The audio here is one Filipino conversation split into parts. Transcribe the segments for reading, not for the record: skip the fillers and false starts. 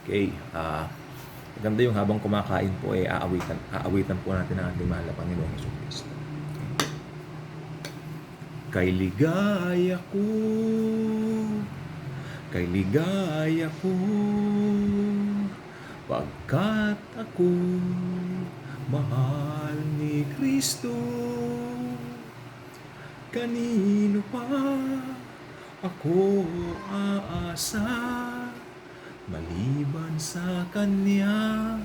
Okay, maganda yung habang kumakain po aawitan po natin ang ating mahal na Panginoong Jesucristo. Kay ligaya ko, pagkat ako mahal ni Kristo. Kanino pa ako aasa, maliban sa Kanya,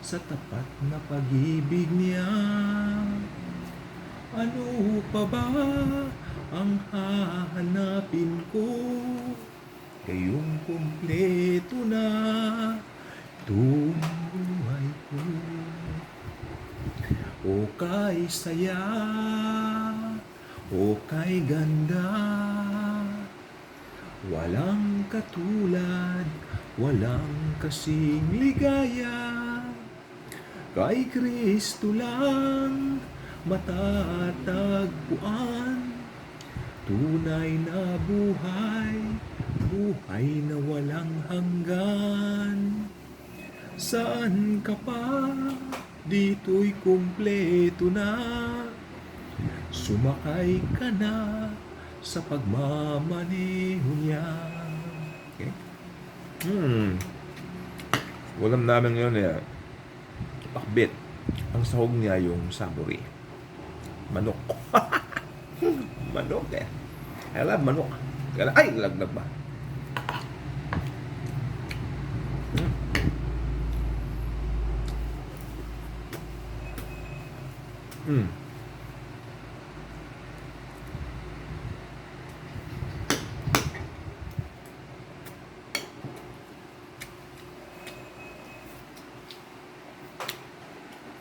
sa tapat na pag-ibig niya. Ano pa ba ang hahanapin ko? Gayong kumpleto na itong buhay ko. O kay saya, o kay ganda, walang katulad, walang kasing ligaya. Kay Kristo lang matatagpuan, tunay na buhay, buhay na walang hanggan. Saan ka pa? Dito'y kumpleto na. Sumakay ka na sa pagmamaneho niya. Okay? Ulam namin ngayon pakbit. Ang sahog niya yung saburi. Manok. Manok eh. I love manok. Ay, laglag ba?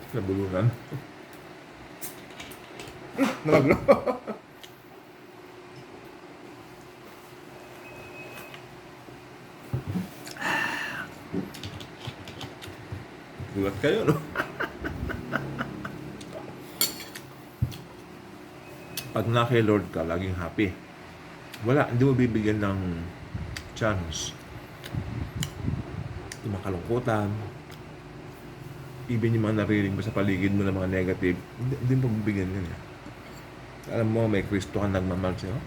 Nabulunan. Nalaglag. Gulat kayo, no? Pag na kay Lord ka, laging happy. Wala, hindi mo bibigyan ng chance. Yung makalungkutan, even yung mga narinig mo sa paligid mo ng mga negative, hindi mo bibigyan yun. Alam mo, may Kristo kang nagmamahal sa'yo.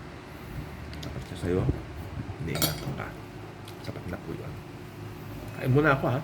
Tapos siya sa'yo, hindi nga ka. Sapat na po yun. Kain muna ako, ha?